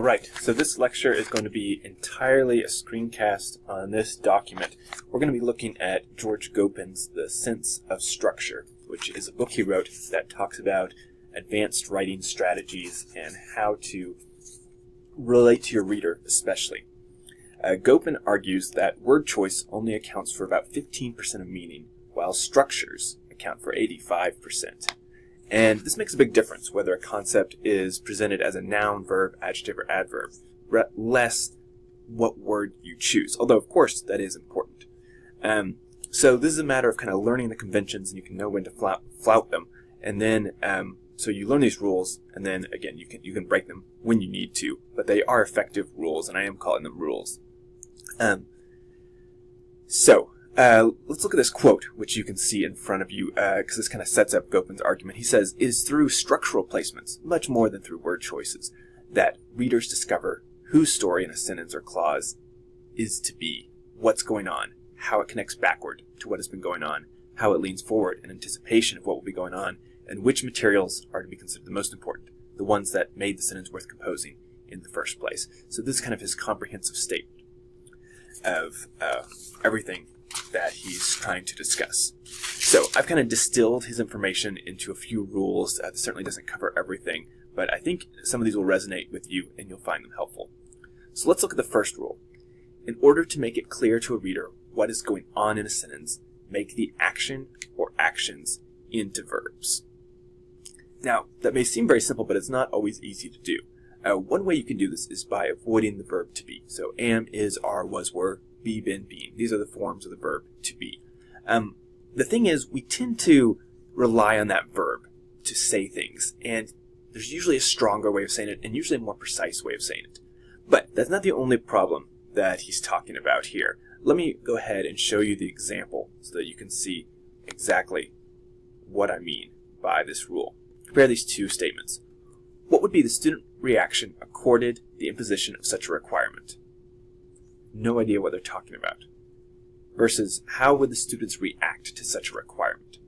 Alright, so this lecture is going to be entirely a screencast on this document. We're going to be looking at George Gopin's The Sense of Structure, which is a book he wrote that talks about advanced writing strategies and how to relate to your reader especially. Gopin argues that word choice only accounts for about 15% of meaning, while structures account for 85%. And this makes a big difference whether a concept is presented as a noun, verb, adjective, or adverb, less what word you choose, although of course that is important. So this is a matter of kind of learning the conventions, and you can know when to flout them, and then so you learn these rules, and then again you can break them when you need to, but they are effective rules, and I am calling them rules. Let's look at this quote, which you can see in front of you, because this kind of sets up Gopin's argument. He says, "It is through structural placements, much more than through word choices, that readers discover whose story in a sentence or clause is to be, what's going on, how it connects backward to what has been going on, how it leans forward in anticipation of what will be going on, and which materials are to be considered the most important, the ones that made the sentence worth composing in the first place." So this is kind of his comprehensive statement of everything that he's trying to discuss. So I've kind of distilled his information into a few rules. This certainly doesn't cover everything, but I think some of these will resonate with you and you'll find them helpful. So let's look at the first rule. In order to make it clear to a reader what is going on in a sentence, make the action or actions into verbs. Now, that may seem very simple, but it's not always easy to do. One way you can do this is by avoiding the verb to be. So am, is, are, was, were, be, been, being. These are the forms of the verb to be. The thing is, we tend to rely on that verb to say things, and there's usually a stronger way of saying it, and usually a more precise way of saying it. But that's not the only problem that he's talking about here. Let me go ahead and show you the example so that you can see exactly what I mean by this rule. Compare these two statements. What would be the student reaction accorded the imposition of such a requirement? No idea what they're talking about. Versus, how would the students react to such a requirement?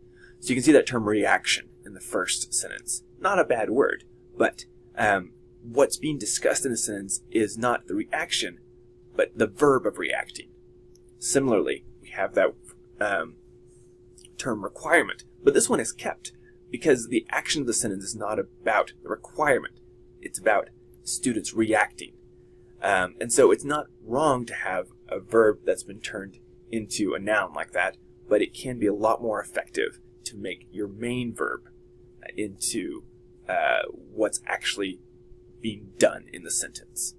So you can see that term reaction in the first sentence. Not a bad word, but what's being discussed in the sentence is not the reaction, but the verb of reacting. Similarly, we have that term requirement, but this one is kept because the action of the sentence is not about the requirement. It's about students reacting. And so it's not wrong to have a verb that's been turned into a noun like that, but it can be a lot more effective to make your main verb into what's actually being done in the sentence.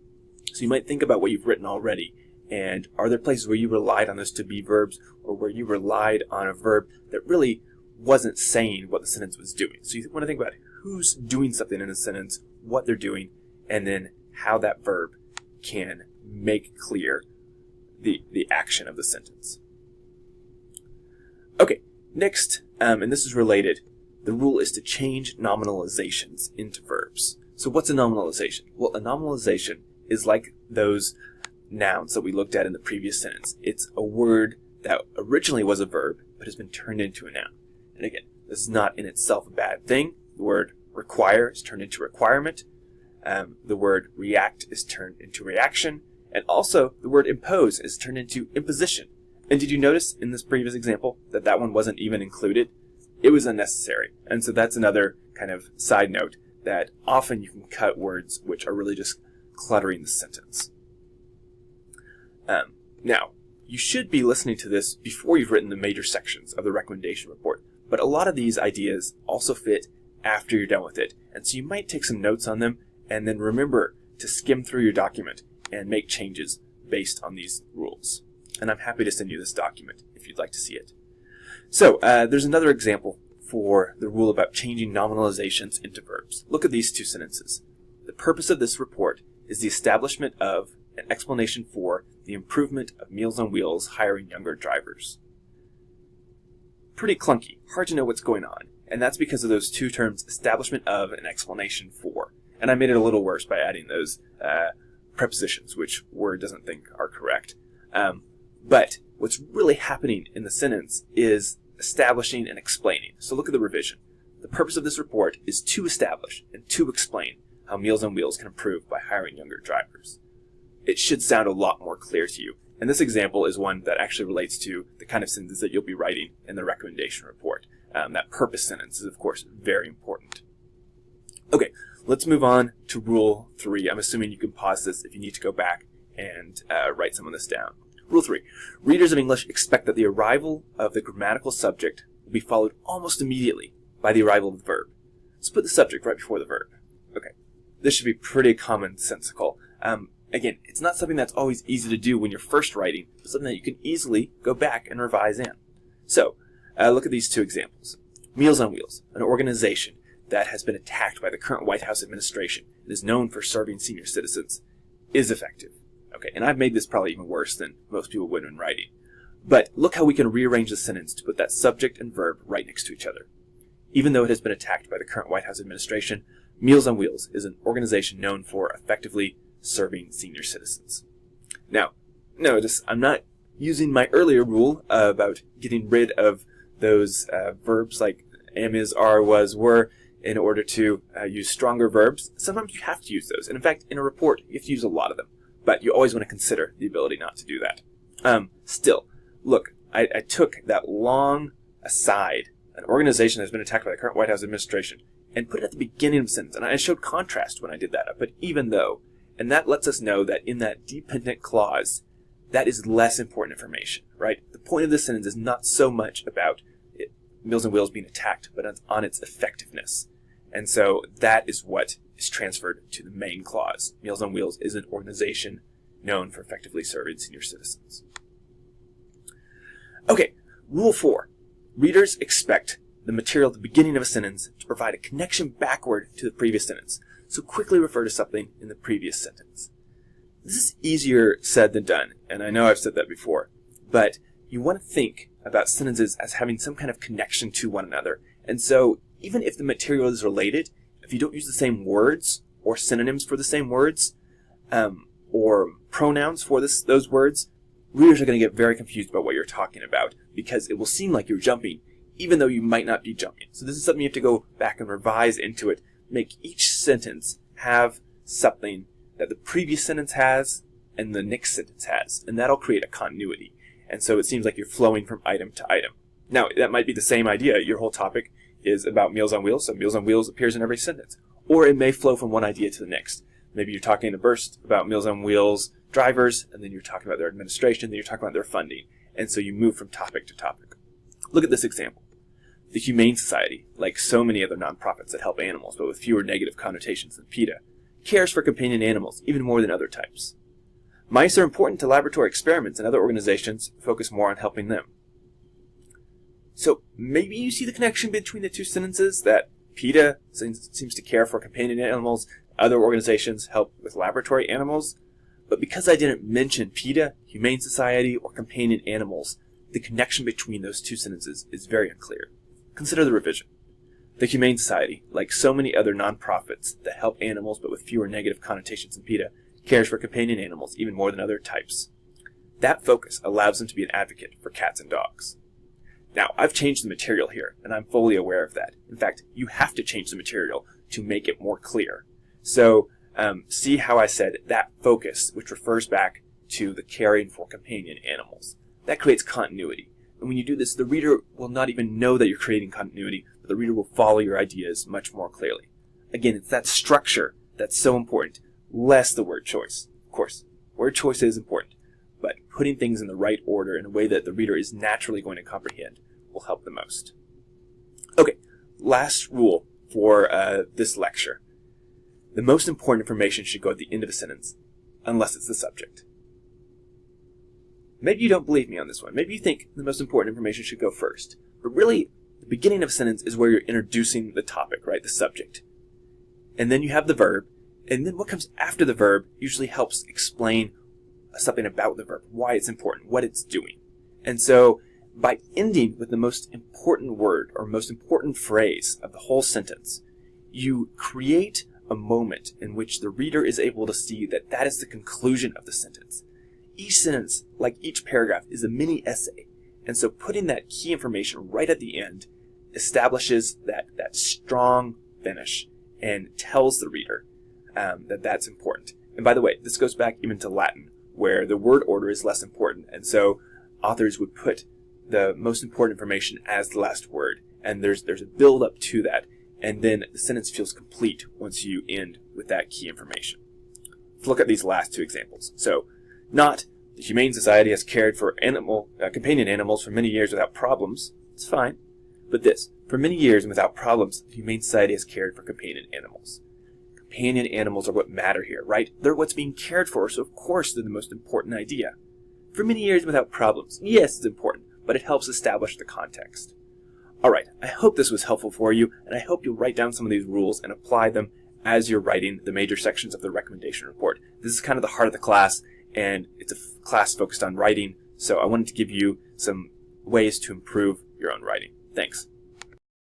So you might think about what you've written already, and are there places where you relied on those to be verbs, or where you relied on a verb that really wasn't saying what the sentence was doing? So you want to think about who's doing something in a sentence, what they're doing, and then how that verb can make clear the action of the sentence. Okay, next, and this is related, the rule is to change nominalizations into verbs. So what's a nominalization? Well, a nominalization is like those nouns that we looked at in the previous sentence. It's a word that originally was a verb, but has been turned into a noun. And again, this is not in itself a bad thing. The word require is turned into requirement. The word react is turned into reaction. And also, the word impose is turned into imposition. And did you notice in this previous example that that one wasn't even included? It was unnecessary. And so that's another kind of side note, that often you can cut words which are really just cluttering the sentence. Now, you should be listening to this before you've written the major sections of the recommendation report, but a lot of these ideas also fit after you're done with it, and so you might take some notes on them, and then remember to skim through your document and make changes based on these rules. And I'm happy to send you this document if you'd like to see it. So, there's another example for the rule about changing nominalizations into verbs. Look at these two sentences. The purpose of this report is the establishment of an explanation for the improvement of Meals on Wheels hiring younger drivers. Pretty clunky, hard to know what's going on, and that's because of those two terms, establishment of and explanation for. And I made it a little worse by adding those prepositions, which Word doesn't think are correct. But what's really happening in the sentence is establishing and explaining. So look at the revision. The purpose of this report is to establish and to explain how Meals on Wheels can improve by hiring younger drivers. It should sound a lot more clear to you. And this example is one that actually relates to the kind of sentences that you'll be writing in the recommendation report. That purpose sentence is, of course, very important. Okay, let's move on to Rule 3. I'm assuming you can pause this if you need to go back and write some of this down. Rule 3. Readers of English expect that the arrival of the grammatical subject will be followed almost immediately by the arrival of the verb. So put the subject right before the verb. Okay, this should be pretty commonsensical. Again, it's not something that's always easy to do when you're first writing, but something that you can easily go back and revise in. So, look at these two examples. Meals on Wheels, an organization that has been attacked by the current White House administration and is known for serving senior citizens, is effective. Okay, and I've made this probably even worse than most people would when writing. But look how we can rearrange the sentence to put that subject and verb right next to each other. Even though it has been attacked by the current White House administration, Meals on Wheels is an organization known for effectively serving senior citizens. Now, notice I'm not using my earlier rule about getting rid of those verbs like am, is, are, was, were in order to use stronger verbs. Sometimes you have to use those. And in fact, in a report, you have to use a lot of them. But you always want to consider the ability not to do that. Still, look, I took that long aside, an organization that has been attacked by the current White House administration, and put it at the beginning of the sentence. And I showed contrast when I did that. But even though, and that lets us know that in that dependent clause, that is less important information, right? The point of this sentence is not so much about Meals on Wheels being attacked, but on its effectiveness. And so that is what is transferred to the main clause. Meals on Wheels is an organization known for effectively serving senior citizens. Okay, Rule 4. Readers expect the material at the beginning of a sentence to provide a connection backward to the previous sentence. So quickly refer to something in the previous sentence. This is easier said than done, and I know I've said that before, but you want to think about sentences as having some kind of connection to one another. And so even if the material is related, if you don't use the same words or synonyms for the same words or pronouns for those words, readers are going to get very confused about what you're talking about because it will seem like you're jumping even though you might not be jumping. So this is something you have to go back and revise into it. Make each sentence have something that the previous sentence has and the next sentence has, and that'll create a continuity. And so it seems like you're flowing from item to item. Now, that might be the same idea. Your whole topic is about Meals on Wheels, so Meals on Wheels appears in every sentence. Or it may flow from one idea to the next. Maybe you're talking in a burst about Meals on Wheels drivers, and then you're talking about their administration, then you're talking about their funding. And so you move from topic to topic. Look at this example. The Humane Society, like so many other nonprofits that help animals, but with fewer negative connotations than PETA, cares for companion animals even more than other types. Mice are important to laboratory experiments, and other organizations focus more on helping them. So maybe you see the connection between the two sentences, that PETA seems to care for companion animals, other organizations help with laboratory animals, but because I didn't mention PETA, Humane Society, or companion animals, the connection between those two sentences is very unclear. Consider the revision. The Humane Society, like so many other nonprofits that help animals but with fewer negative connotations than PETA, cares for companion animals even more than other types. That focus allows them to be an advocate for cats and dogs. Now, I've changed the material here, and I'm fully aware of that. In fact, you have to change the material to make it more clear. So, see how I said that focus, which refers back to the caring for companion animals. That creates continuity. And when you do this, the reader will not even know that you're creating continuity, but the reader will follow your ideas much more clearly. Again, it's that structure that's so important, less the word choice. Of course, word choice is important, but putting things in the right order in a way that the reader is naturally going to comprehend will help the most. Okay, last rule for this lecture. The most important information should go at the end of a sentence, unless it's the subject. Maybe you don't believe me on this one. Maybe you think the most important information should go first. But really, the beginning of a sentence is where you're introducing the topic, right? The subject. And then you have the verb. And then what comes after the verb usually helps explain something about the verb, why it's important, what it's doing. And so by ending with the most important word or most important phrase of the whole sentence, you create a moment in which the reader is able to see that that is the conclusion of the sentence. Each sentence, like each paragraph, is a mini essay. And so putting that key information right at the end establishes that strong finish and tells the reader that's important. And by the way, this goes back even to Latin, where the word order is less important. And so authors would put the most important information as the last word. And there's a build up to that. And then the sentence feels complete once you end with that key information. Let's look at these last two examples. So, not the Humane Society has cared for companion animals for many years without problems. It's fine. But this, for many years and without problems, the Humane Society has cared for companion animals. Companion animals are what matter here, right? They're what's being cared for, so of course they're the most important idea. For many years without problems. Yes, it's important, but it helps establish the context. Alright, I hope this was helpful for you, and I hope you'll write down some of these rules and apply them as you're writing the major sections of the recommendation report. This is kind of the heart of the class, and it's a class focused on writing, so I wanted to give you some ways to improve your own writing. Thanks.